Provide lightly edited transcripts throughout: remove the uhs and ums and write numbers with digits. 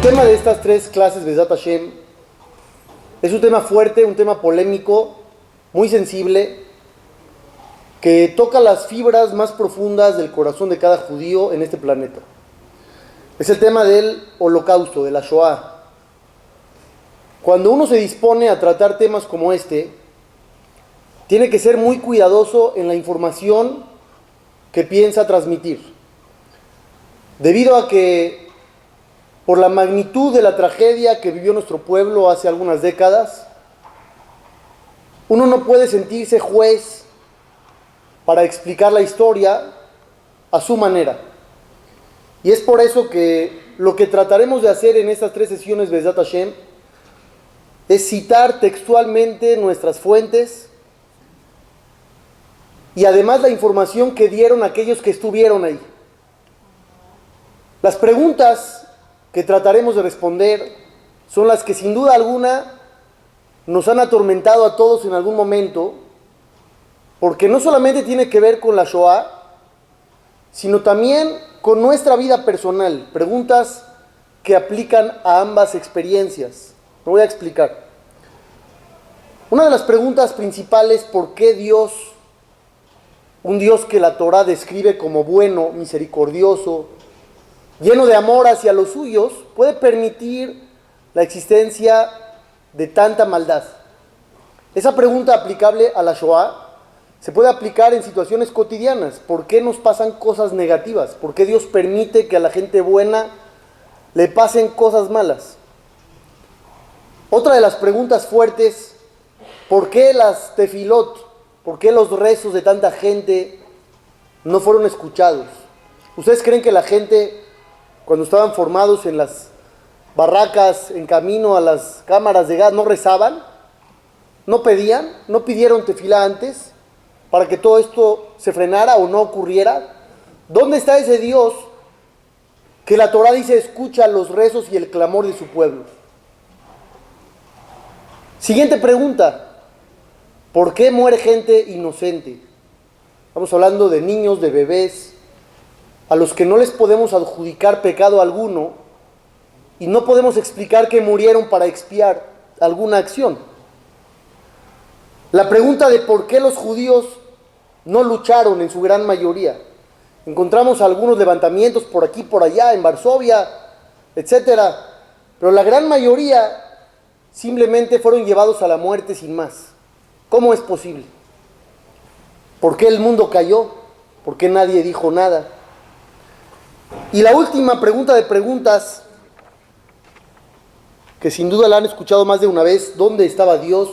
tema de estas tres clases, Bezat Hashem, es un tema fuerte, un tema polémico, muy sensible, que toca las fibras más profundas del corazón de cada judío en este planeta. Es el tema del holocausto, de la Shoah. Cuando uno se dispone a tratar temas como este, tiene que ser muy cuidadoso en la información que piensa transmitir. Debido a que, por la magnitud de la tragedia que vivió nuestro pueblo hace algunas décadas, uno no puede sentirse juez para explicar la historia a su manera. Y es por eso que lo que trataremos de hacer en estas tres sesiones de Bezat Hashem es citar textualmente nuestras fuentes y además la información que dieron aquellos que estuvieron ahí. Las preguntas que trataremos de responder son las que sin duda alguna nos han atormentado a todos en algún momento, porque no solamente tiene que ver con la Shoah, sino también con nuestra vida personal, preguntas que aplican a ambas experiencias. Me voy a explicar. Una de las preguntas principales, ¿por qué Dios, un Dios que la Torá describe como bueno, misericordioso, lleno de amor hacia los suyos, puede permitir la existencia de tanta maldad? Esa pregunta aplicable a la Shoah se puede aplicar en situaciones cotidianas. ¿Por qué nos pasan cosas negativas? ¿Por qué Dios permite que a la gente buena le pasen cosas malas? Otra de las preguntas fuertes, ¿por qué las tefilot, por qué los rezos de tanta gente no fueron escuchados? ¿Ustedes creen que la gente, cuando estaban formados en las barracas, en camino a las cámaras de gas, no rezaban? ¿No pedían? ¿No pidieron tefilá antes para que todo esto se frenara o no ocurriera? ¿Dónde está ese Dios que la Torá dice escucha los rezos y el clamor de su pueblo? Siguiente pregunta, ¿por qué muere gente inocente? Estamos hablando de niños, de bebés, a los que no les podemos adjudicar pecado alguno y no podemos explicar que murieron para expiar alguna acción. La pregunta de por qué los judíos no lucharon en su gran mayoría. Encontramos algunos levantamientos por aquí, por allá, en Varsovia, etc. Pero la gran mayoría simplemente fueron llevados a la muerte sin más. ¿Cómo es posible? ¿Por qué el mundo cayó? ¿Por qué nadie dijo nada? Y la última pregunta de preguntas, que sin duda la han escuchado más de una vez, ¿dónde estaba Dios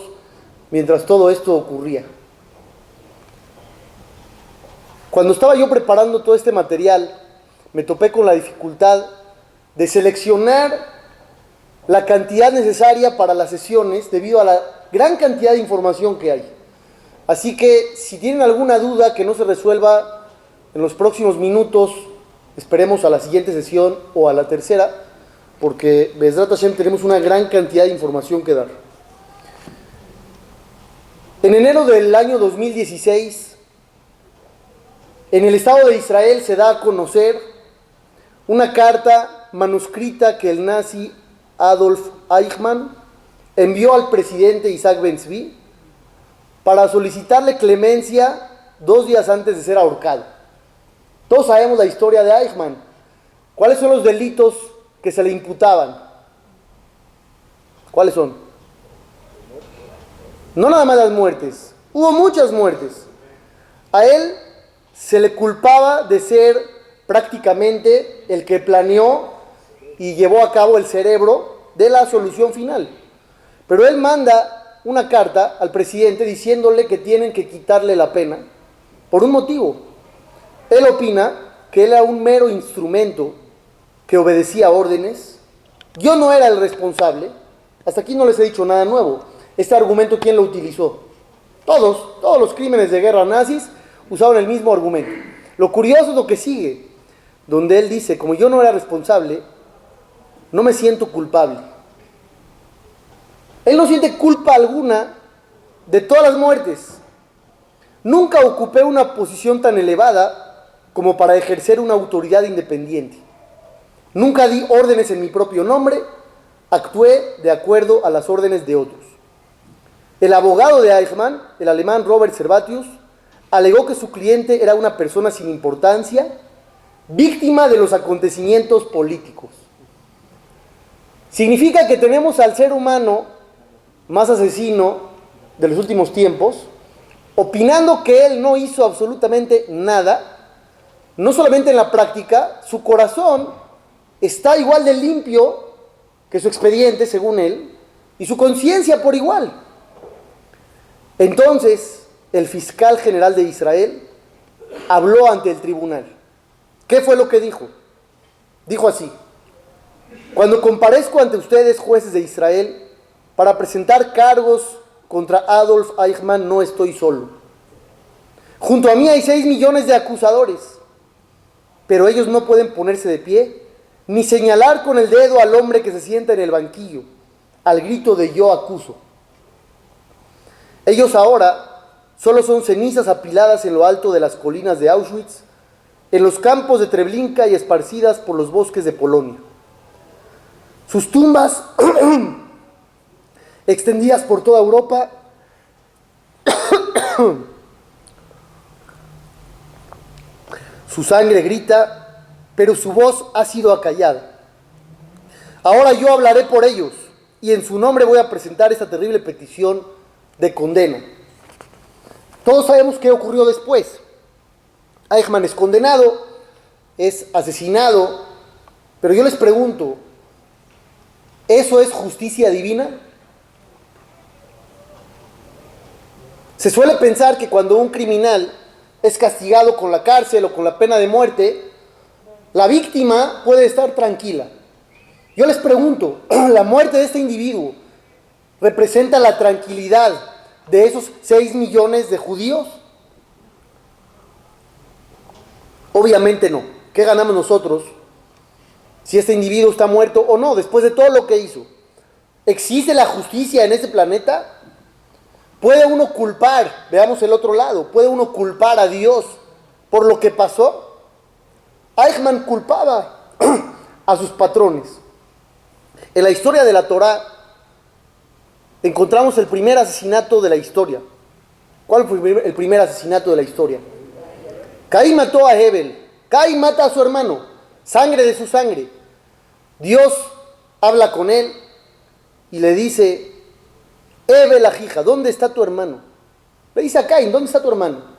mientras todo esto ocurría? Cuando estaba yo preparando todo este material, me topé con la dificultad de seleccionar la cantidad necesaria para las sesiones debido a la gran cantidad de información que hay. Así que si tienen alguna duda que no se resuelva en los próximos minutos, esperemos a la siguiente sesión o a la tercera, porque Bezrat Hashem tenemos una gran cantidad de información que dar. En enero del año 2016, en el Estado de Israel se da a conocer una carta manuscrita que el nazi Adolf Eichmann envió al presidente Isaac Ben Tzvi para solicitarle clemencia 2 días antes de ser ahorcado. Todos sabemos la historia de Eichmann. ¿Cuáles son los delitos que se le imputaban? ¿Cuáles son? No nada más las muertes, hubo muchas muertes. A él se le culpaba de ser prácticamente el que planeó y llevó a cabo el cerebro de la solución final. Pero él manda una carta al presidente diciéndole que tienen que quitarle la pena por un motivo. Él opina que él era un mero instrumento que obedecía órdenes. Yo no era el responsable. Hasta aquí no les he dicho nada nuevo. Este argumento, ¿quién lo utilizó? Todos los crímenes de guerra nazis usaron el mismo argumento. Lo curioso es lo que sigue, donde él dice, como yo no era responsable, no me siento culpable. Él no siente culpa alguna de todas las muertes. Nunca ocupé una posición tan elevada como para ejercer una autoridad independiente. Nunca di órdenes en mi propio nombre, actué de acuerdo a las órdenes de otros. El abogado de Eichmann, el alemán Robert Servatius, alegó que su cliente era una persona sin importancia, víctima de los acontecimientos políticos. Significa que tenemos al ser humano más asesino de los últimos tiempos, opinando que él no hizo absolutamente nada. No solamente en la práctica, su corazón está igual de limpio que su expediente, según él, y su conciencia por igual. Entonces, el fiscal general de Israel habló ante el tribunal. ¿Qué fue lo que dijo? Dijo así: cuando comparezco ante ustedes, jueces de Israel, para presentar cargos contra Adolf Eichmann, no estoy solo. Junto a mí hay 6 millones de acusadores, pero ellos no pueden ponerse de pie ni señalar con el dedo al hombre que se sienta en el banquillo, al grito de yo acuso. Ellos ahora solo son cenizas apiladas en lo alto de las colinas de Auschwitz, en los campos de Treblinka y esparcidas por los bosques de Polonia. Sus tumbas, extendidas por toda Europa, su sangre grita, pero su voz ha sido acallada. Ahora yo hablaré por ellos, y en su nombre voy a presentar esta terrible petición de condena. Todos sabemos qué ocurrió después. Eichmann es condenado, es asesinado, pero yo les pregunto, ¿eso es justicia divina? Se suele pensar que cuando un criminal es castigado con la cárcel o con la pena de muerte, la víctima puede estar tranquila. Yo les pregunto, ¿la muerte de este individuo representa la tranquilidad de esos 6 millones de judíos? Obviamente no. ¿Qué ganamos nosotros si este individuo está muerto o no, después de todo lo que hizo? ¿Existe la justicia en este planeta? ¿Puede uno culpar, veamos el otro lado, puede uno culpar a Dios por lo que pasó? Eichmann culpaba a sus patrones. En la historia de la Torá encontramos el primer asesinato de la historia. ¿Cuál fue el primer asesinato de la historia? Caín mató a Hebel. Caín mata a su hermano, sangre de su sangre. Dios habla con él y le dice: Hebel ajija, ¿dónde está tu hermano? Le dice a Caín: ¿dónde está tu hermano?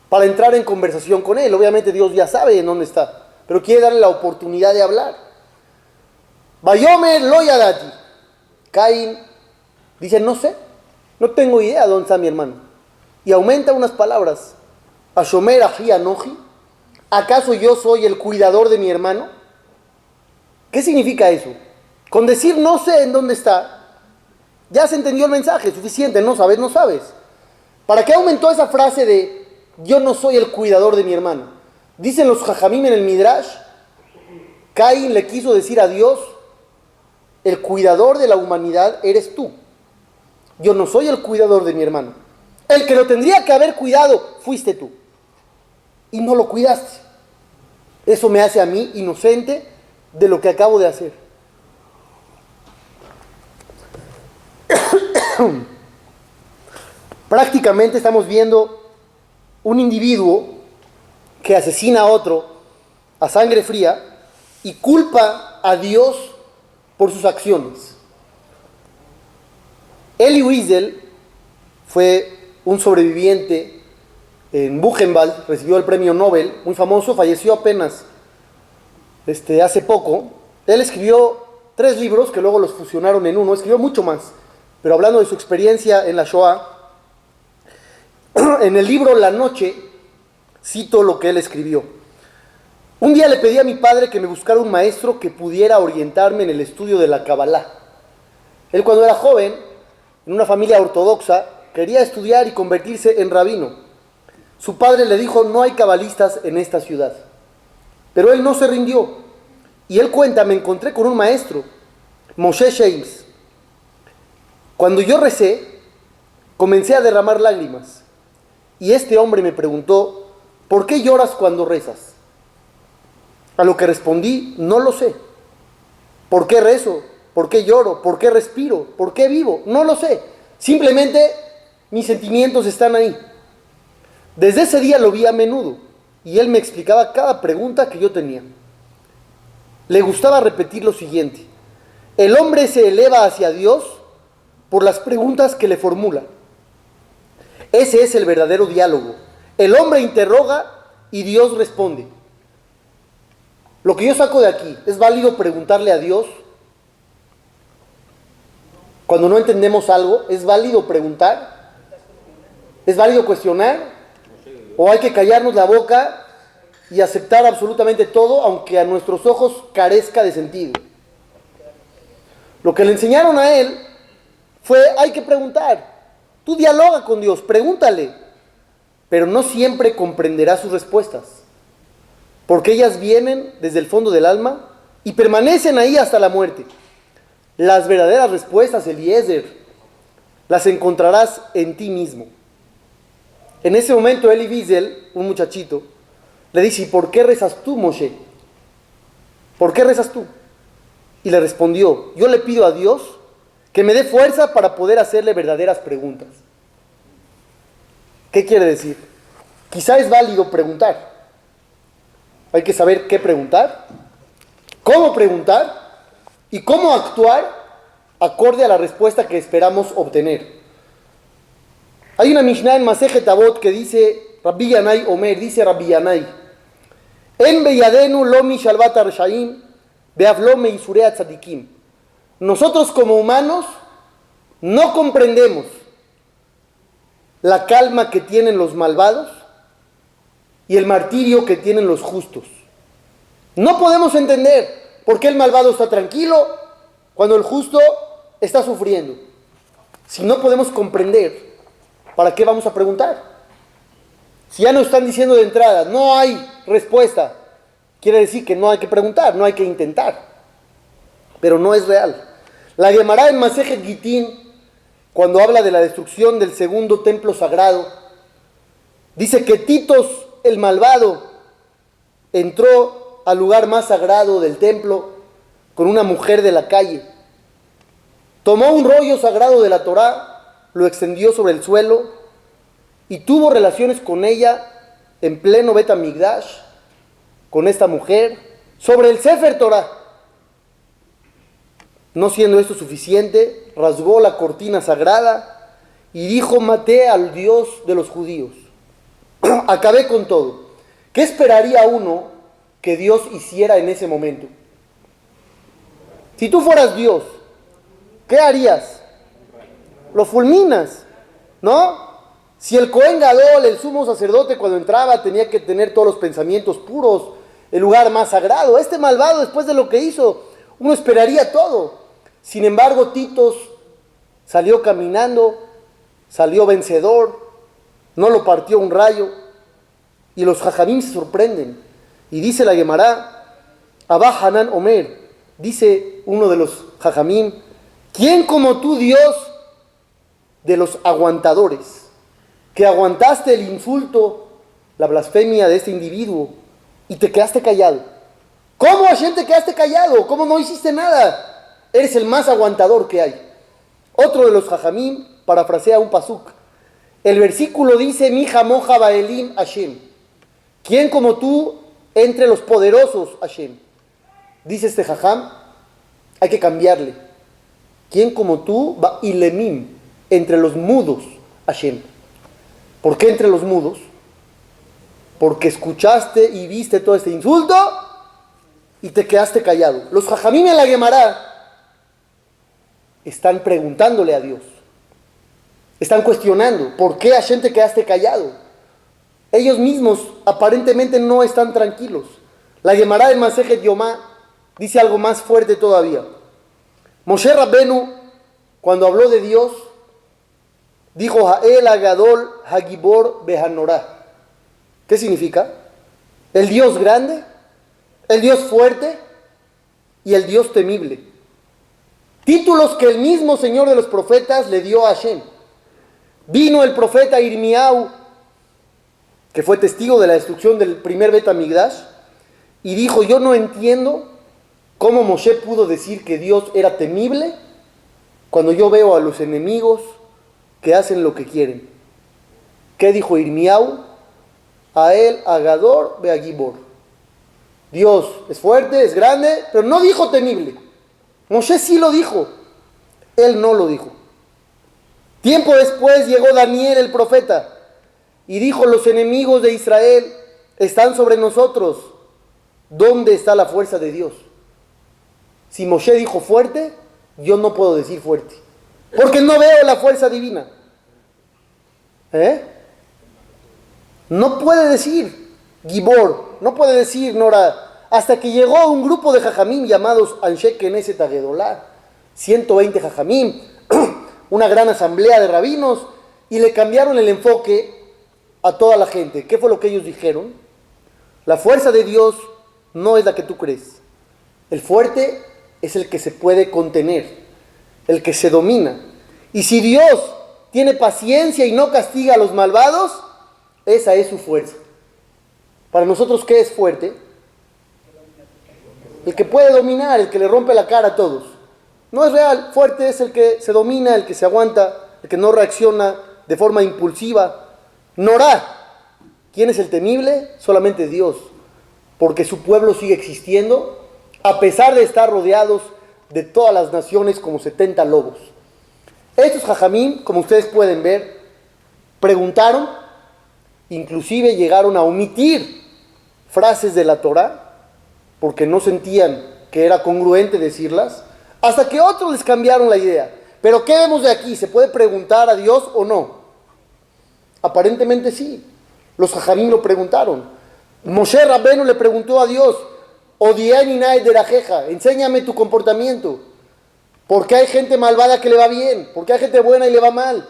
Para entrar en conversación con él. Obviamente Dios ya sabe en dónde está, pero quiere darle la oportunidad de hablar. Vayomer lo yadati. Caín dice: no sé, no tengo idea dónde está mi hermano. Y aumenta unas palabras: Ashomer aji anoji. ¿Acaso yo soy el cuidador de mi hermano? ¿Qué significa eso? Con decir no sé en dónde está, ya se entendió el mensaje, suficiente, no sabes, no sabes. ¿Para qué aumentó esa frase de yo no soy el cuidador de mi hermano? Dicen los jajamim en el Midrash, Caín le quiso decir a Dios: el cuidador de la humanidad eres tú. Yo no soy el cuidador de mi hermano. El que lo tendría que haber cuidado fuiste tú. Y no lo cuidaste. Eso me hace a mí inocente de lo que acabo de hacer. Prácticamente estamos viendo un individuo que asesina a otro a sangre fría y culpa a Dios por sus acciones. Elie Wiesel fue un sobreviviente en Buchenwald, recibió el premio Nobel, muy famoso, falleció apenas hace poco. Él escribió 3 libros que luego los fusionaron en uno, escribió mucho más, pero hablando de su experiencia en la Shoah. En el libro La Noche cito lo que él escribió. Un día le pedí a mi padre que me buscara un maestro que pudiera orientarme en el estudio de la Kabbalah. Él, cuando era joven, en una familia ortodoxa, quería estudiar y convertirse en rabino. Su padre le dijo: no hay cabalistas en esta ciudad. Pero él no se rindió. Y él cuenta: me encontré con un maestro, Moshe James. Cuando yo recé, comencé a derramar lágrimas. Y este hombre me preguntó: ¿por qué lloras cuando rezas? A lo que respondí, no lo sé. ¿Por qué rezo? ¿Por qué lloro? ¿Por qué respiro? ¿Por qué vivo? No lo sé. Simplemente mis sentimientos están ahí. Desde ese día lo vi a menudo y él me explicaba cada pregunta que yo tenía. Le gustaba repetir lo siguiente: el hombre se eleva hacia Dios por las preguntas que le formula. Ese es el verdadero diálogo. El hombre interroga y Dios responde. Lo que yo saco de aquí, ¿es válido preguntarle a Dios cuando no entendemos algo? ¿Es válido preguntar? ¿Es válido cuestionar? ¿O hay que callarnos la boca y aceptar absolutamente todo, aunque a nuestros ojos carezca de sentido? Lo que le enseñaron a él fue: hay que preguntar. Tú dialoga con Dios, pregúntale, pero no siempre comprenderás sus respuestas, porque ellas vienen desde el fondo del alma y permanecen ahí hasta la muerte. Las verdaderas respuestas, Eliezer, las encontrarás en ti mismo. En ese momento Eli Wiesel, un muchachito, le dice: ¿y por qué rezas tú, Moshe? ¿Por qué rezas tú? Y le respondió: yo le pido a Dios que me dé fuerza para poder hacerle verdaderas preguntas. ¿Qué quiere decir? Quizá es válido preguntar. Hay que saber qué preguntar, cómo preguntar y cómo actuar acorde a la respuesta que esperamos obtener. Hay una Mishnah en Masejet Avot que dice, Rabbi Yanai Omer, dice Rabbi Yanai: En beyadenu lo mi shalvat arshaim, beavlo me isurea tzadikim. Nosotros como humanos no comprendemos la calma que tienen los malvados y el martirio que tienen los justos. No podemos entender por qué el malvado está tranquilo cuando el justo está sufriendo. Si no podemos comprender, ¿para qué vamos a preguntar? Si ya nos están diciendo de entrada, no hay respuesta, quiere decir que no hay que preguntar, no hay que intentar. Pero no es real. La Gemara en Masejet Gitín, cuando habla de la destrucción del segundo templo sagrado, dice que Titos, el malvado, entró al lugar más sagrado del templo con una mujer de la calle. Tomó un rollo sagrado de la Torá, lo extendió sobre el suelo y tuvo relaciones con ella en pleno Bet HaMikdash, con esta mujer, sobre el Sefer Torah. No siendo esto suficiente, rasgó la cortina sagrada y dijo: maté al Dios de los judíos. Acabé con todo. ¿Qué esperaría uno que Dios hiciera en ese momento? Si tú fueras Dios, ¿qué harías? Lo fulminas, ¿no? Si el Cohen Gadol, el sumo sacerdote, cuando entraba tenía que tener todos los pensamientos puros, el lugar más sagrado, este malvado, después de lo que hizo, uno esperaría todo. Sin embargo, Titos salió caminando, salió vencedor, no lo partió un rayo, y los jajamim se sorprenden. Y dice la Gemara, Abba Hanan Omer, dice uno de los jajamim: ¿quién como tú, Dios, de los aguantadores, que aguantaste el insulto, la blasfemia de este individuo y te quedaste callado? ¿Cómo, Hashem, te quedaste callado? ¿Cómo no hiciste nada? Eres el más aguantador que hay. Otro de los jajamim parafrasea un pasuk. El versículo dice: Mi jamoja baelim Hashem. ¿Quién como tú entre los poderosos, Hashem? Dice este jajam, hay que cambiarle. ¿Quién como tú ba'ilemim? Entre los mudos, Hashem. ¿Por qué entre los mudos? Porque escuchaste y viste todo este insulto y te quedaste callado. Los jajamim en la Gemara están preguntándole a Dios, están cuestionando: ¿por qué, Hashem, te quedaste callado? Ellos mismos aparentemente no están tranquilos. La Gemara de Masejet Yomá dice algo más fuerte todavía. Moshe Rabbenu, cuando habló de Dios, dijo: Ha'el Agadol Hagibor Behanorá. ¿Qué significa? El Dios grande, el Dios fuerte y el Dios temible. Títulos que el mismo Señor de los profetas le dio a Hashem. Vino el profeta Irmiau, que fue testigo de la destrucción del primer Bet HaMikdash, y dijo, yo no entiendo cómo Moshe pudo decir que Dios era temible cuando yo veo a los enemigos que hacen lo que quieren. ¿Qué dijo Irmiau? A él, Agador, ve a Gibor. Dios es fuerte, es grande, pero no dijo temible. Moshe sí lo dijo, él no lo dijo. Tiempo después llegó Daniel el profeta y dijo, los enemigos de Israel están sobre nosotros. ¿Dónde está la fuerza de Dios? Si Moshe dijo fuerte, yo no puedo decir fuerte, porque no veo la fuerza divina. No puede decir Gibor, no puede decir Nora, hasta que llegó un grupo de jajamim llamados Anshe Knesset Agedolá, 120 jajamim, una gran asamblea de rabinos, y le cambiaron el enfoque a toda la gente. ¿Qué fue lo que ellos dijeron? La fuerza de Dios no es la que tú crees. El fuerte es el que se puede contener, el que se domina. Y si Dios tiene paciencia y no castiga a los malvados, esa es su fuerza. Para nosotros, ¿qué es fuerte? El que puede dominar, el que le rompe la cara a todos. No es real. Fuerte es el que se domina, el que se aguanta, el que no reacciona de forma impulsiva. Norá. ¿Quién es el temible? Solamente Dios. Porque su pueblo sigue existiendo, a pesar de estar rodeados de todas las naciones como 70 lobos. Estos jajamín, como ustedes pueden ver, preguntaron, inclusive llegaron a omitir frases de la Torá, porque no sentían que era congruente decirlas, hasta que otros les cambiaron la idea. Pero ¿qué vemos de aquí? ¿Se puede preguntar a Dios o no? Aparentemente sí. Los jajamín lo preguntaron. Moshe Rabbenu le preguntó a Dios, Odiani nae derajeja, enséñame tu comportamiento. ¿Por qué hay gente malvada que le va bien? ¿Por qué hay gente buena y le va mal?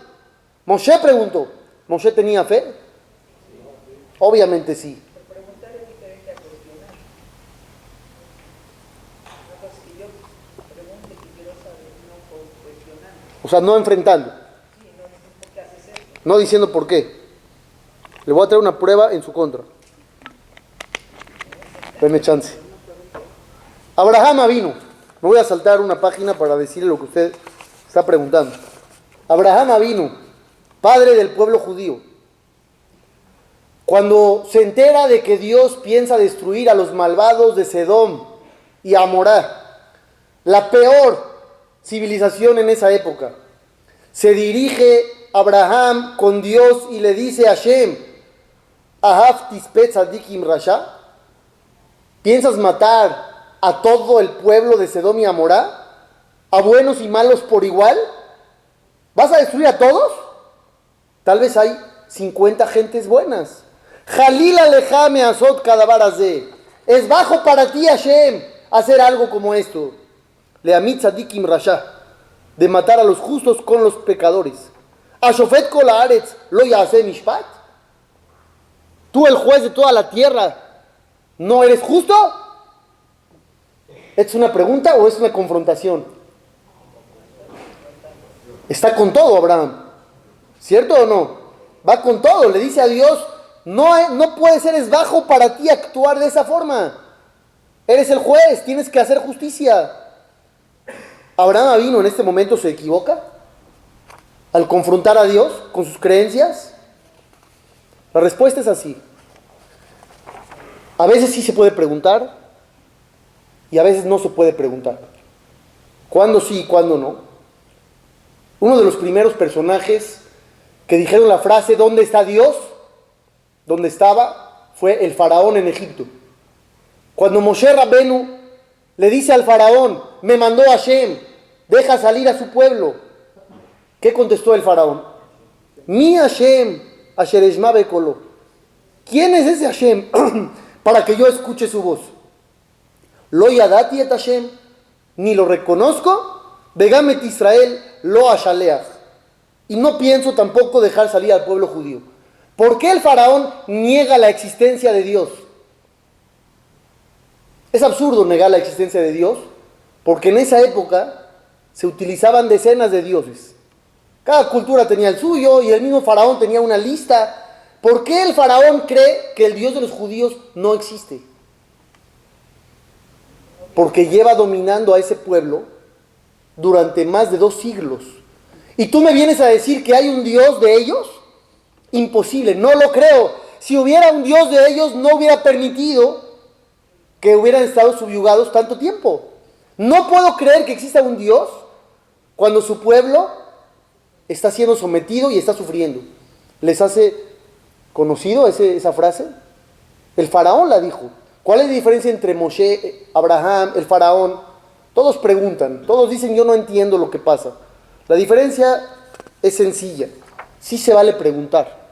Moshe preguntó. ¿Moshe tenía fe? Obviamente sí. Preguntar es diferente a cuestionar. Una cosa es que yo pregunte que quiero saber, no por cuestionar. O sea, no enfrentando. Sí, no dicen por qué haces esto. No diciendo por qué. Le voy a traer una prueba en su contra. Denme chance. Abraham vino. Me voy a saltar una página para decirle lo que usted está preguntando. Abraham vino, padre del pueblo judío. Cuando se entera de que Dios piensa destruir a los malvados de Sedom y Amorá, la peor civilización en esa época, se dirige Abraham con Dios y le dice a Hashem, Ahav tispet tzadikim rasha, ¿piensas matar a todo el pueblo de Sedom y Amorá? ¿A buenos y malos por igual? ¿Vas a destruir a todos? Tal vez hay 50 gentes buenas. Jalil alejame azot kadabarazé. Es bajo para ti, Hashem, hacer algo como esto. Leamit tzadikim rasha, de matar a los justos con los pecadores. Ashofet kol haaretz lo yaseh mishpat. Tú, el juez de toda la tierra, ¿no eres justo? ¿Es una pregunta o es una confrontación? Está con todo Abraham, ¿cierto o no? Va con todo, le dice a Dios, no puede ser, es bajo para ti actuar de esa forma. Eres el juez, tienes que hacer justicia. Abraham vino en este momento, se equivoca al confrontar a Dios con sus creencias. La respuesta es así. A veces sí se puede preguntar y a veces no se puede preguntar. ¿Cuándo sí y cuándo no? Uno de los primeros personajes que dijeron la frase ¿dónde está Dios? ¿Dónde estaba? Fue el faraón en Egipto. Cuando Moshe Rabbenu le dice al faraón, me mandó Hashem, deja salir a su pueblo. ¿Qué contestó el faraón? Mi Hashem, Asher Eshma Bekolo. ¿Quién es ese Hashem para que yo escuche su voz? Lo yadati et Hashem, ni lo reconozco, Begamet Israel lo ashaleach. Y no pienso tampoco dejar salir al pueblo judío. ¿Por qué el faraón niega la existencia de Dios? Es absurdo negar la existencia de Dios, porque en esa época se utilizaban decenas de dioses. Cada cultura tenía el suyo y el mismo faraón tenía una lista. ¿Por qué el faraón cree que el Dios de los judíos no existe? porque lleva dominando a ese pueblo durante más de 2 siglos. ¿Y tú me vienes a decir que hay un Dios de ellos? Imposible, no lo creo. Si hubiera un Dios de ellos, no hubiera permitido que hubieran estado subyugados tanto tiempo. No puedo creer que exista un Dios cuando su pueblo está siendo sometido y está sufriendo. ¿Les hace conocido esa frase? El faraón la dijo. ¿Cuál es la diferencia entre Moshe, Abraham, el faraón? Todos preguntan, todos dicen yo no entiendo lo que pasa. La diferencia es sencilla. Sí se vale preguntar,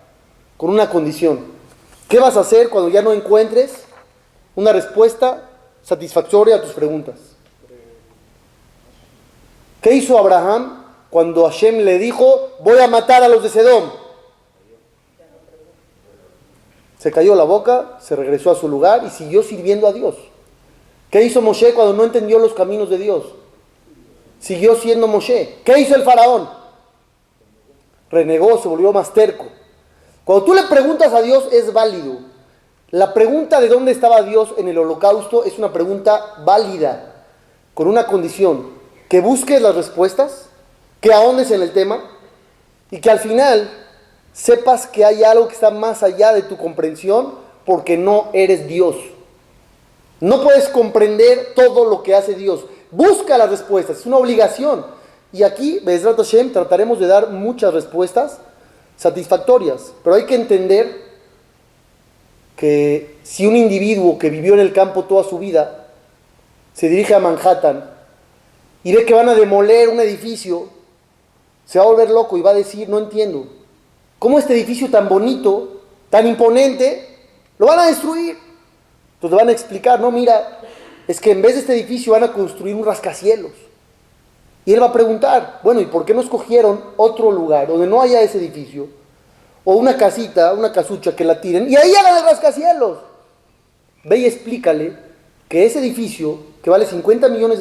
con una condición. ¿Qué vas a hacer cuando ya no encuentres una respuesta satisfactoria a tus preguntas? ¿Qué hizo Abraham cuando Hashem le dijo, voy a matar a los de Sedom? Se cayó la boca, se regresó a su lugar y siguió sirviendo a Dios. ¿Qué hizo Moshe cuando no entendió los caminos de Dios? Siguió siendo Moshe. ¿Qué hizo el faraón? Renegó, se volvió más terco. Cuando tú le preguntas a Dios es válido. La pregunta de dónde estaba Dios en el holocausto es una pregunta válida, con una condición, que busques las respuestas, que ahondes en el tema y que al final sepas que hay algo que está más allá de tu comprensión porque no eres Dios. No puedes comprender todo lo que hace Dios. Busca las respuestas, es una obligación. Y aquí, Be'ezrat Hashem, trataremos de dar muchas respuestas satisfactorias. Pero hay que entender que si un individuo que vivió en el campo toda su vida se dirige a Manhattan y ve que van a demoler un edificio, se va a volver loco y va a decir, no entiendo, ¿cómo este edificio tan bonito, tan imponente, lo van a destruir? Entonces le van a explicar, no, mira, es que en vez de este edificio van a construir un rascacielos. Y él va a preguntar, bueno, ¿y por qué no escogieron otro lugar donde no haya ese edificio? O una casita, una casucha que la tiren y ahí hagan el rascacielos. Ve y explícale que ese edificio, que vale $50 millones,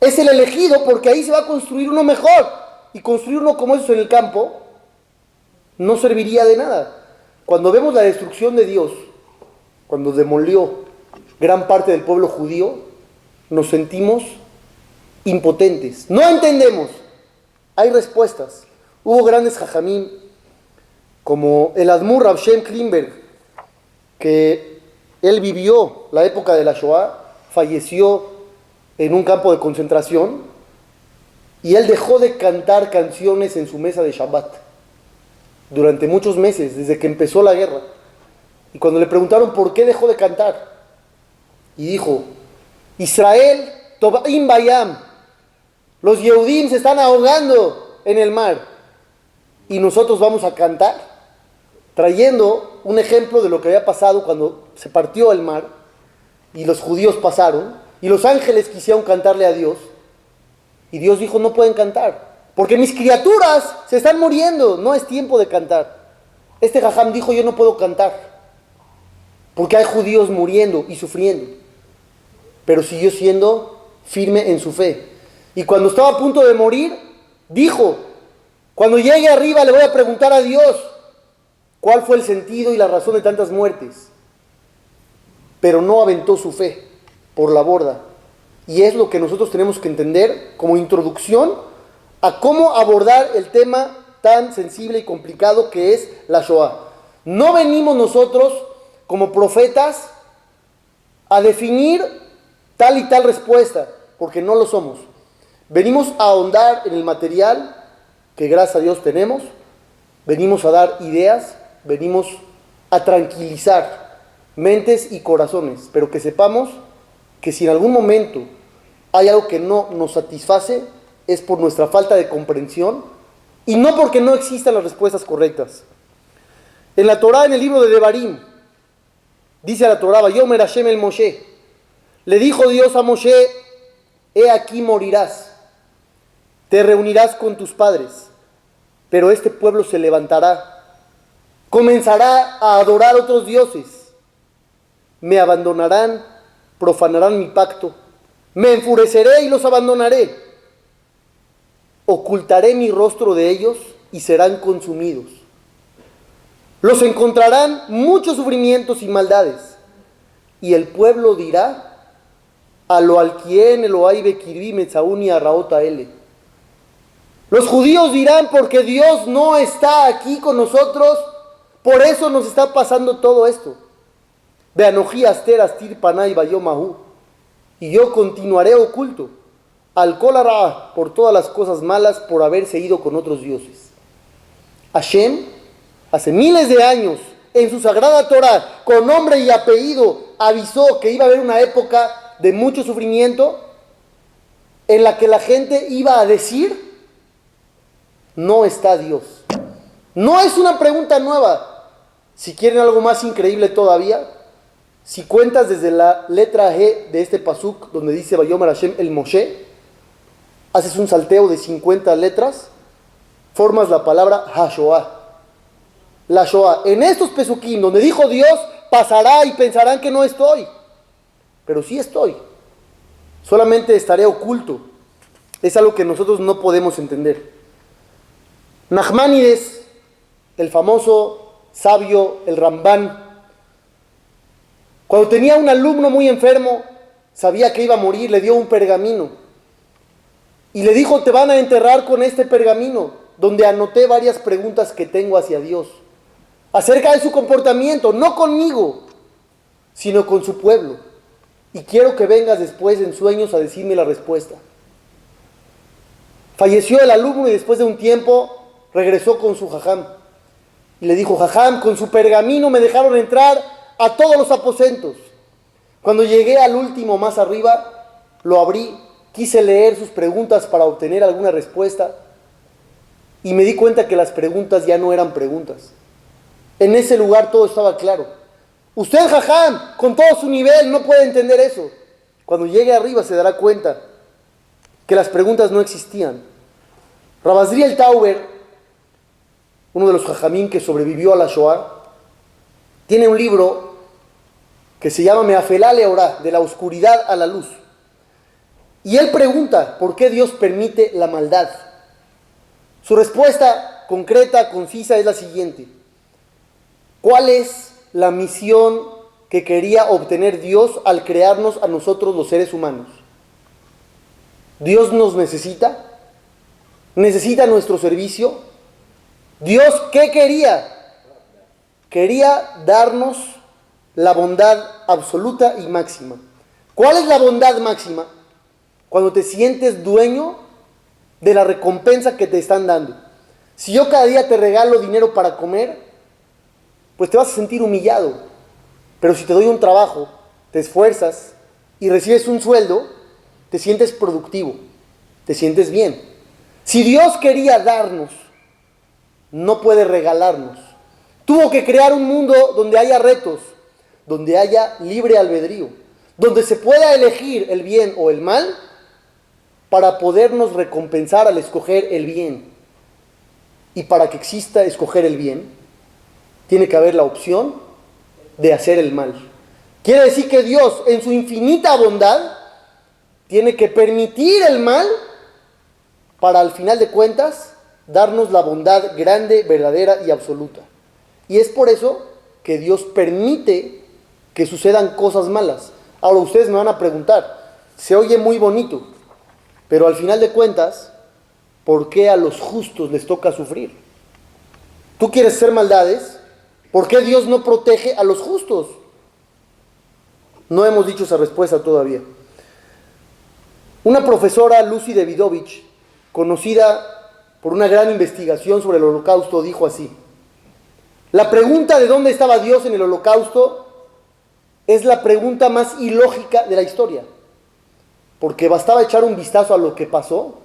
es el elegido porque ahí se va a construir uno mejor. Y construir uno como esos en el campo no serviría de nada. Cuando vemos la destrucción de Dios, cuando demolió gran parte del pueblo judío, nos sentimos impotentes. No entendemos. Hay respuestas. Hubo grandes jajamim, como el Admur Rav Shem Klimberg, que él vivió la época de la Shoah, falleció en un campo de concentración, y él dejó de cantar canciones en su mesa de Shabbat durante muchos meses, desde que empezó la guerra. Y cuando le preguntaron por qué dejó de cantar, y dijo, Israel, Tobaim Bayam, los Yehudim se están ahogando en el mar, y nosotros vamos a cantar, trayendo un ejemplo de lo que había pasado cuando se partió el mar, y los judíos pasaron, y los ángeles quisieron cantarle a Dios, y Dios dijo, no pueden cantar, porque mis criaturas se están muriendo, no es tiempo de cantar. Este jajam dijo, yo no puedo cantar, porque hay judíos muriendo y sufriendo, pero siguió siendo firme en su fe. Y cuando estaba a punto de morir, dijo, cuando llegue arriba le voy a preguntar a Dios, ¿cuál fue el sentido y la razón de tantas muertes? Pero no aventó su fe por la borda. Y es lo que nosotros tenemos que entender como introducción a cómo abordar el tema tan sensible y complicado que es la Shoah. No venimos nosotros como profetas a definir tal y tal respuesta, porque no lo somos. Venimos a ahondar en el material que gracias a Dios tenemos, venimos a dar ideas, venimos a tranquilizar mentes y corazones, pero que sepamos que si en algún momento hay algo que no nos satisface, es por nuestra falta de comprensión y no porque no existan las respuestas correctas. En la Torá, en el libro de Devarim, dice a la Torá, Vayomer Hashem el Moshe, le dijo Dios a Moshe, he aquí morirás, te reunirás con tus padres, pero este pueblo se levantará, comenzará a adorar otros dioses, me abandonarán, profanarán mi pacto, me enfureceré y los abandonaré, ocultaré mi rostro de ellos y serán consumidos. Los encontrarán muchos sufrimientos y maldades, y el pueblo dirá, a lo alquien Elohai bekirbi metzauni arraota ele. Los judíos dirán, porque Dios no está aquí con nosotros, por eso nos está pasando todo esto. Beanoji aster astir panay bayomahu. Y yo continuaré oculto al kolara por todas las cosas malas por haberse ido con otros dioses. Hashem, hace miles de años, en su sagrada Torah, con nombre y apellido, avisó que iba a haber una época de mucho sufrimiento en la que la gente iba a decir, no está Dios. No es una pregunta nueva. Si quieren algo más increíble todavía, si cuentas desde la letra G de este pasuk, donde dice Vayomer Hashem el Moshe, haces un salteo de 50 letras, formas la palabra Hashoah. La Shoah. En estos pesukim, donde dijo Dios, pasará y pensarán que no estoy. Pero sí estoy. Solamente estaré oculto. Es algo que nosotros no podemos entender. Nachmanides, el famoso sabio, el Rambán, cuando tenía un alumno muy enfermo, sabía que iba a morir, le dio un pergamino. Y le dijo, te van a enterrar con este pergamino, donde anoté varias preguntas que tengo hacia Dios, acerca de su comportamiento, no conmigo, sino con su pueblo. Y quiero que vengas después en sueños a decirme la respuesta. Falleció el alumno y después de un tiempo regresó con su jajam. Y le dijo, jajam, con su pergamino me dejaron entrar a todos los aposentos. Cuando llegué al último más arriba, lo abrí, quise leer sus preguntas para obtener alguna respuesta y me di cuenta que las preguntas ya no eran preguntas. En ese lugar todo estaba claro. Usted, jajam, con todo su nivel, no puede entender eso. Cuando llegue arriba se dará cuenta que las preguntas no existían. Rabazriel Tauber, uno de los jajamín que sobrevivió a la Shoah, tiene un libro que se llama Meafelá Leorá, de la oscuridad a la luz. Y él pregunta, ¿por qué Dios permite la maldad? Su respuesta concreta, concisa, es la siguiente. ¿Cuál es la misión que quería obtener Dios al crearnos a nosotros los seres humanos? ¿Dios nos necesita? ¿Necesita nuestro servicio? ¿Dios qué quería? Quería darnos la bondad absoluta y máxima. ¿Cuál es la bondad máxima? Cuando te sientes dueño de la recompensa que te están dando. Si yo cada día te regalo dinero para comer, pues te vas a sentir humillado. Pero si te doy un trabajo, te esfuerzas y recibes un sueldo, te sientes productivo, te sientes bien. Si Dios quería darnos, no puede regalarnos. Tuvo que crear un mundo donde haya retos, donde haya libre albedrío, donde se pueda elegir el bien o el mal para podernos recompensar al escoger el bien. Y para que exista escoger el bien, tiene que haber la opción de hacer el mal. Quiere decir que Dios, en su infinita bondad, tiene que permitir el mal para, al final de cuentas, darnos la bondad grande, verdadera y absoluta. Y es por eso que Dios permite que sucedan cosas malas. Ahora ustedes me van a preguntar, se oye muy bonito, pero al final de cuentas, ¿por qué a los justos les toca sufrir? ¿Tú quieres hacer maldades? ¿Por qué Dios no protege a los justos? No hemos dicho esa respuesta todavía. Una profesora, Lucy Davidovich, conocida por una gran investigación sobre el Holocausto, dijo así: la pregunta de dónde estaba Dios en el Holocausto es la pregunta más ilógica de la historia, porque bastaba echar un vistazo a lo que pasó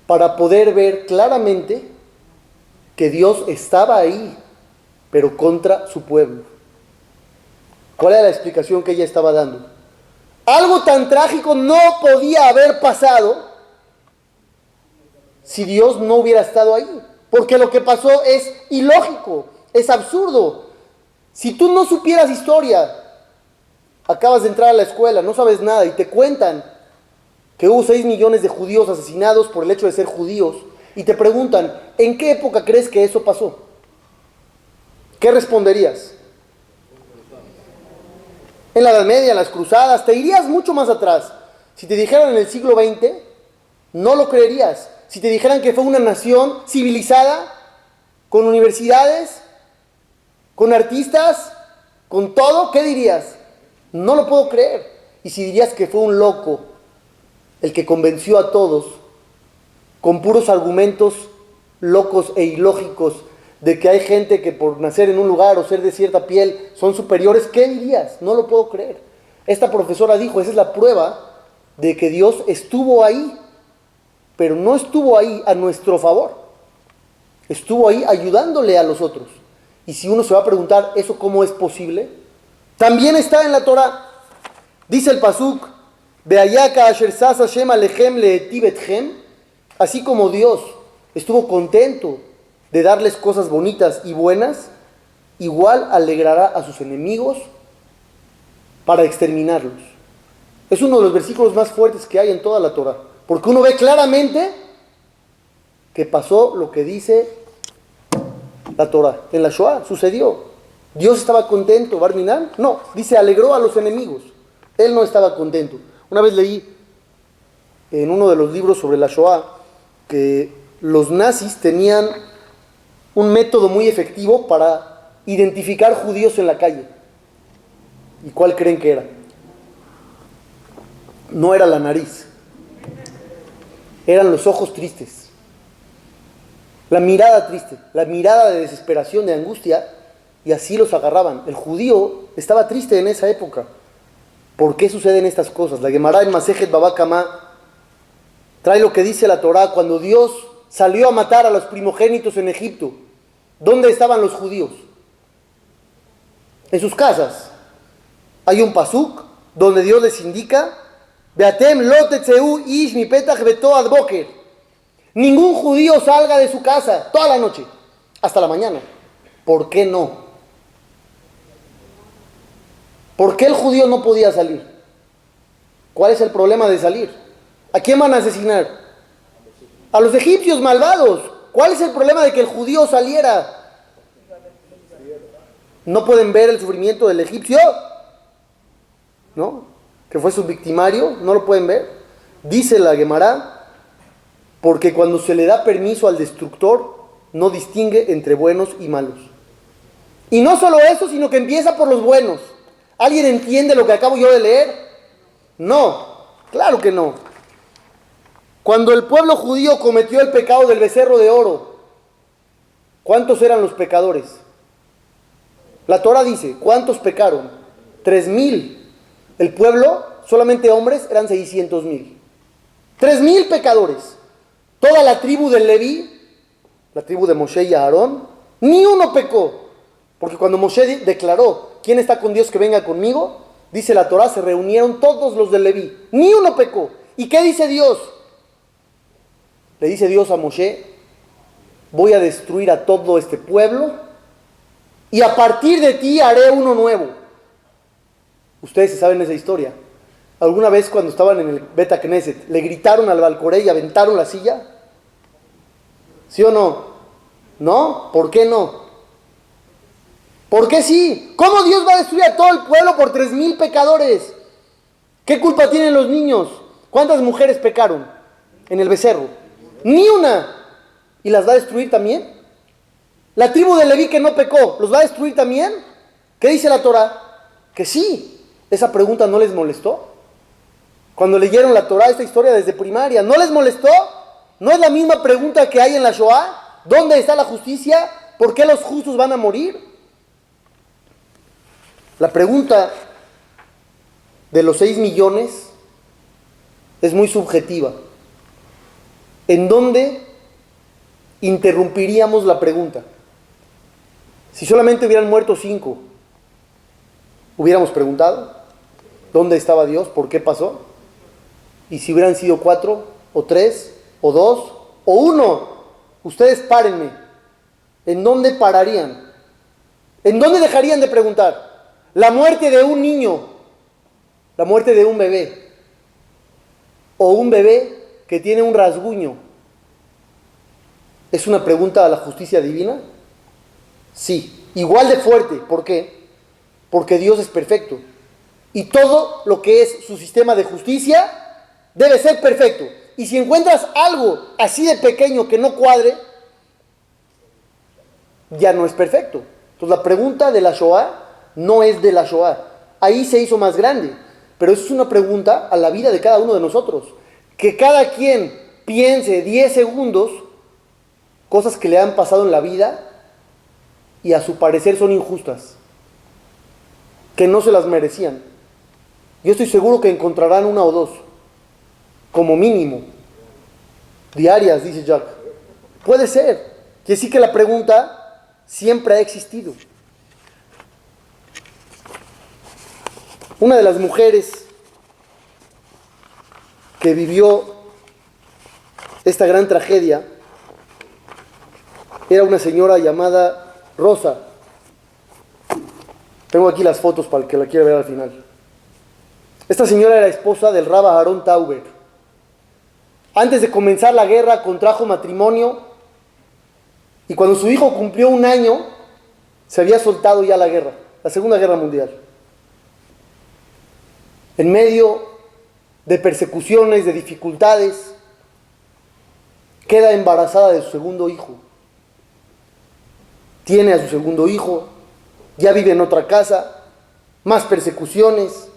para poder ver claramente que Dios estaba ahí, pero contra su pueblo. ¿Cuál era la explicación que ella estaba dando? Algo tan trágico no podía haber pasado si Dios no hubiera estado ahí, porque lo que pasó es ilógico, es absurdo. Si tú no supieras historia, acabas de entrar a la escuela, no sabes nada y te cuentan que hubo 6 millones de judíos asesinados por el hecho de ser judíos y te preguntan, ¿en qué época crees que eso pasó? ¿Qué responderías? en la Edad Media, en las cruzadas, te irías mucho más atrás. Si te dijeran en el siglo XX, no lo creerías. Si te dijeran que fue una nación civilizada, con universidades, con artistas, con todo, ¿qué dirías? No lo puedo creer. Y si dirías que fue un loco el que convenció a todos con puros argumentos locos e ilógicos de que hay gente que por nacer en un lugar o ser de cierta piel son superiores, ¿qué dirías? No lo puedo creer. Esta profesora dijo, esa es la prueba de que Dios estuvo ahí, pero no estuvo ahí a nuestro favor. Estuvo ahí ayudándole a los otros. Y si uno se va a preguntar, ¿eso cómo es posible? También está en la Torah. Dice el pasuk, Beayaka asher sas Hashem alechem leetiv etchem, así como Dios estuvo contento de darles cosas bonitas y buenas, igual alegrará a sus enemigos para exterminarlos. Es uno de los versículos más fuertes que hay en toda la Torah, porque uno ve claramente que pasó lo que dice la Torah. En la Shoah sucedió. Dios estaba contento. Barminan, no, dice alegró a los enemigos. Él no estaba contento. Una vez leí en uno de los libros sobre la Shoah que los nazis tenían un método muy efectivo para identificar judíos en la calle. ¿Y cuál creen que era? No era la nariz, eran los ojos tristes, la mirada triste, la mirada de desesperación, de angustia, y así los agarraban. El judío estaba triste en esa época. ¿Por qué suceden estas cosas? La Gemara en Masejet Baba Kamá trae lo que dice la Torá cuando Dios salió a matar a los primogénitos en Egipto. ¿Dónde estaban los judíos? En sus casas. Hay un pasuk donde Dios les indica, Beatem lo tetzeu ish mi petach beto ad boker. Ningún judío salga de su casa toda la noche, hasta la mañana. ¿Por qué no? ¿Por qué el judío no podía salir? ¿Cuál es el problema de salir? ¿A quién van a asesinar? A los egipcios malvados. ¿Cuál es el problema de que el judío saliera? ¿No pueden ver el sufrimiento del egipcio? ¿No? Que fue su victimario, ¿no lo pueden ver? Dice la Gemara, porque cuando se le da permiso al destructor, no distingue entre buenos y malos. Y no solo eso, sino que empieza por los buenos. ¿Alguien entiende lo que acabo yo de leer? No, claro que no. Cuando el pueblo judío cometió el pecado del becerro de oro, ¿cuántos eran los pecadores? La Torah dice, ¿cuántos pecaron? 3,000. El pueblo, solamente hombres, eran 600,000. 3,000 pecadores. Toda la tribu de Leví, la tribu de Moshe y Aarón, ni uno pecó. Porque cuando Moshe declaró, ¿quién está con Dios que venga conmigo? Dice la Torah, se reunieron todos los de Leví. Ni uno pecó. ¿Y qué dice Dios? Le dice Dios a Moshe, voy a destruir a todo este pueblo y a partir de ti haré uno nuevo. Ustedes se saben esa historia. ¿Alguna vez cuando estaban en el Bet Knesset le gritaron al Balcoré y aventaron la silla? ¿Sí o no? ¿No? ¿Por qué no? ¿Por qué sí? ¿Cómo Dios va a destruir a todo el pueblo por 3,000 pecadores? ¿Qué culpa tienen los niños? ¿Cuántas mujeres pecaron en el becerro? Ni una. ¿Y las va a destruir también? La tribu de Leví que no pecó, ¿los va a destruir también? ¿Qué dice la Torah? Que sí. ¿Esa pregunta no les molestó? Cuando leyeron la Torah, esta historia desde primaria, ¿no les molestó? ¿No es la misma pregunta que hay en la Shoah? ¿Dónde está la justicia? ¿Por qué los justos van a morir? La pregunta de los 6 millones es muy subjetiva. ¿En dónde interrumpiríamos la pregunta? Si solamente hubieran muerto 5, ¿hubiéramos preguntado? ¿Dónde estaba Dios? ¿Por qué pasó? Y si hubieran sido 4, o 3, o 2, o 1, ustedes párenme. ¿En dónde pararían? ¿En dónde dejarían de preguntar? La muerte de un niño, la muerte de un bebé, o un bebé que tiene un rasguño, ¿es una pregunta a la justicia divina? Sí, igual de fuerte. ¿Por qué? Porque Dios es perfecto. Y todo lo que es su sistema de justicia debe ser perfecto. Y si encuentras algo así de pequeño que no cuadre, ya no es perfecto. Entonces la pregunta de la Shoah no es de la Shoah. Ahí se hizo más grande. Pero eso es una pregunta a la vida de cada uno de nosotros. Que cada quien piense 10 segundos cosas que le han pasado en la vida y a su parecer son injustas, que no se las merecían. Yo estoy seguro que encontrarán una o dos, como mínimo, diarias, dice Jack. Puede ser, que sí que la pregunta siempre ha existido. Una de las mujeres que vivió esta gran tragedia era una señora llamada Rosa. Tengo aquí las fotos para el que la quiera ver al final. Esta señora era esposa del Rab Aharon Tauber. Antes de comenzar la guerra contrajo matrimonio y cuando su hijo cumplió 1 año se había soltado ya la guerra, la Segunda Guerra Mundial. En medio de persecuciones, de dificultades, queda embarazada de su segundo hijo. Tiene a su segundo hijo, ya vive en otra casa, más persecuciones,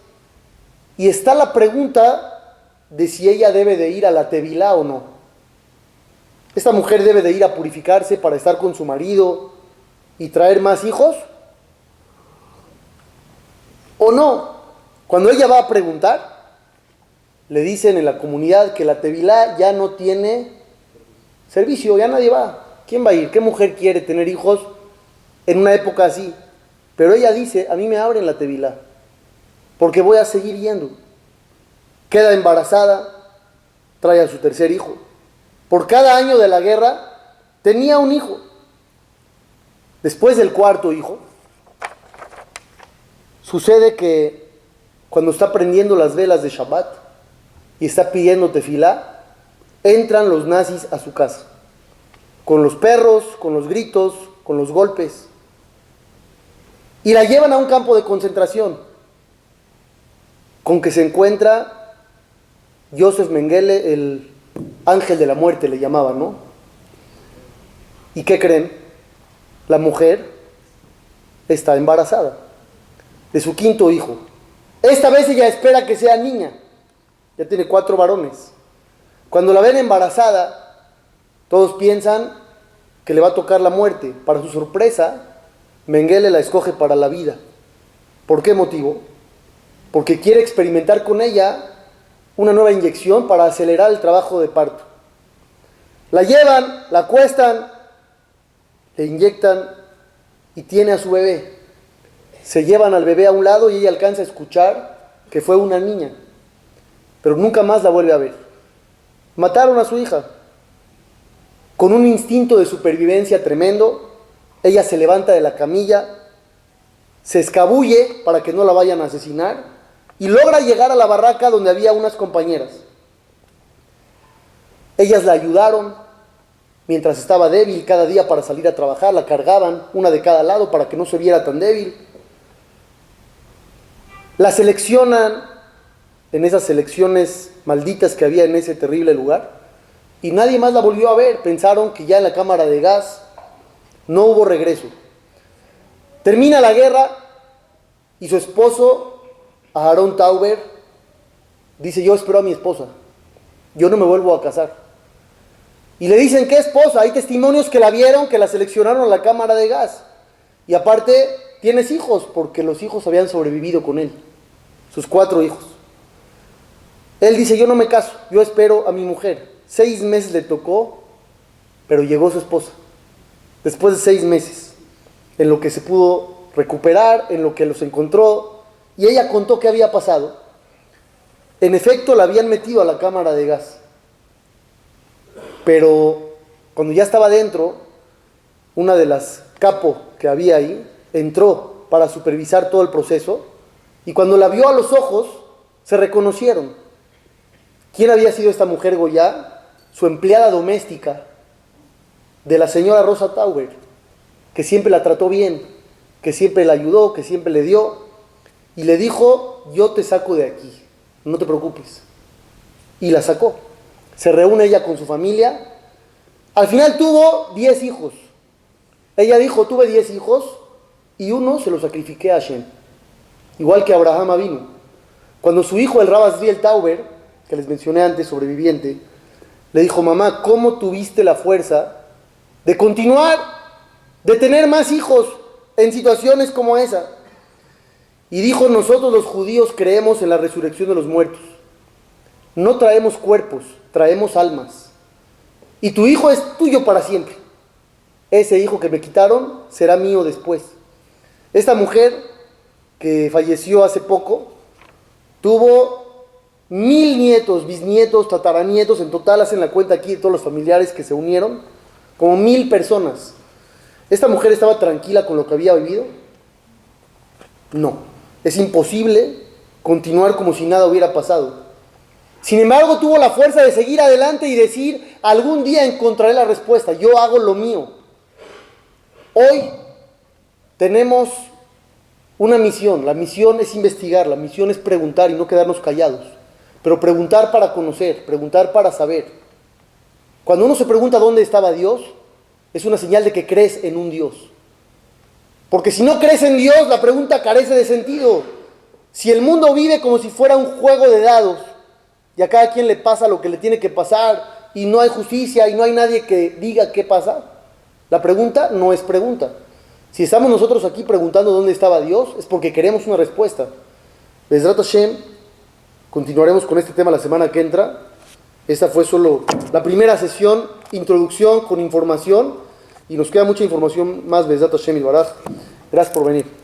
y está la pregunta de si ella debe de ir a la Tevilá o no. ¿Esta mujer debe de ir a purificarse para estar con su marido y traer más hijos? ¿O no? Cuando ella va a preguntar, le dicen en la comunidad que la Tevilá ya no tiene servicio, ya nadie va. ¿Quién va a ir? ¿Qué mujer quiere tener hijos en una época así? Pero ella dice, a mí me abren la Tevilá, porque voy a seguir yendo. Queda embarazada, trae a su tercer hijo. Por cada año de la guerra, tenía un hijo. Después del cuarto hijo, sucede que cuando está prendiendo las velas de Shabbat y está pidiendo tefilá, entran los nazis a su casa, con los perros, con los gritos, con los golpes, y la llevan a un campo de concentración, con que se encuentra Joseph Mengele, el ángel de la muerte le llamaban, ¿no? ¿Y qué creen? La mujer está embarazada de su quinto hijo. Esta vez ella espera que sea niña, ya tiene 4 varones. Cuando la ven embarazada, todos piensan que le va a tocar la muerte. Para su sorpresa, Mengele la escoge para la vida. ¿Por qué motivo? Porque quiere experimentar con ella una nueva inyección para acelerar el trabajo de parto. La llevan, la acuestan, le inyectan y tiene a su bebé. Se llevan al bebé a un lado y ella alcanza a escuchar que fue una niña, pero nunca más la vuelve a ver. Mataron a su hija. Con un instinto de supervivencia tremendo, ella se levanta de la camilla, se escabulle para que no la vayan a asesinar y logra llegar a la barraca donde había unas compañeras. Ellas la ayudaron mientras estaba débil cada día para salir a trabajar, la cargaban, una de cada lado para que no se viera tan débil. La seleccionan en esas selecciones malditas que había en ese terrible lugar y nadie más la volvió a ver. Pensaron que ya en la cámara de gas no hubo regreso. Termina la guerra y su esposo, Aharon Tauber, dice: yo espero a mi esposa, yo no me vuelvo a casar. Y le dicen: ¿qué esposa? Hay testimonios que la vieron, que la seleccionaron a la cámara de gas. Y aparte, tienes hijos, porque los hijos habían sobrevivido con él, sus 4 hijos. Él dice: yo no me caso, yo espero a mi mujer. 6 meses le tocó, pero llegó su esposa. Después de 6 meses, en lo que se pudo recuperar, en lo que los encontró, y ella contó qué había pasado. En efecto, la habían metido a la cámara de gas. Pero cuando ya estaba dentro, una de las capo que había ahí entró para supervisar todo el proceso, y cuando la vio a los ojos, se reconocieron. ¿Quién había sido esta mujer Goya? Su empleada doméstica de la señora Rosa Tauber, que siempre la trató bien, que siempre la ayudó, que siempre le dio. y le dijo, yo te saco de aquí, no te preocupes. Y la sacó. Se reúne ella con su familia. Al final tuvo 10 hijos. Ella dijo, tuve 10 hijos y uno se lo sacrifiqué a Hashem. Igual que Abraham vino. Cuando su hijo, el Rabbi Zviel Tauber, que les mencioné antes, sobreviviente, le dijo, mamá, ¿cómo tuviste la fuerza de continuar, de tener más hijos en situaciones como esa? Y dijo, nosotros los judíos creemos en la resurrección de los muertos. No traemos cuerpos, traemos almas. Y tu hijo es tuyo para siempre. Ese hijo que me quitaron será mío después. Esta mujer que falleció hace poco tuvo 1000 nietos, bisnietos, tataranietos. En total hacen la cuenta aquí de todos los familiares que se unieron, como 1000 personas. ¿Esta mujer estaba tranquila con lo que había vivido? No. Es imposible continuar como si nada hubiera pasado. Sin embargo, tuvo la fuerza de seguir adelante y decir, algún día encontraré la respuesta, yo hago lo mío. Hoy tenemos una misión, la misión es investigar, la misión es preguntar y no quedarnos callados, pero preguntar para conocer, preguntar para saber. Cuando uno se pregunta dónde estaba Dios, es una señal de que crees en un Dios. Porque si no crees en Dios, la pregunta carece de sentido. Si el mundo vive como si fuera un juego de dados, y a cada quien le pasa lo que le tiene que pasar, y no hay justicia, y no hay nadie que diga qué pasa, la pregunta no es pregunta. Si estamos nosotros aquí preguntando dónde estaba Dios, es porque queremos una respuesta. Bezrat Hashem, continuaremos con este tema la semana que entra. Esta fue solo la primera sesión, introducción con información, y nos queda mucha información más, Bezrat Hashem y Baraj. Gracias por venir.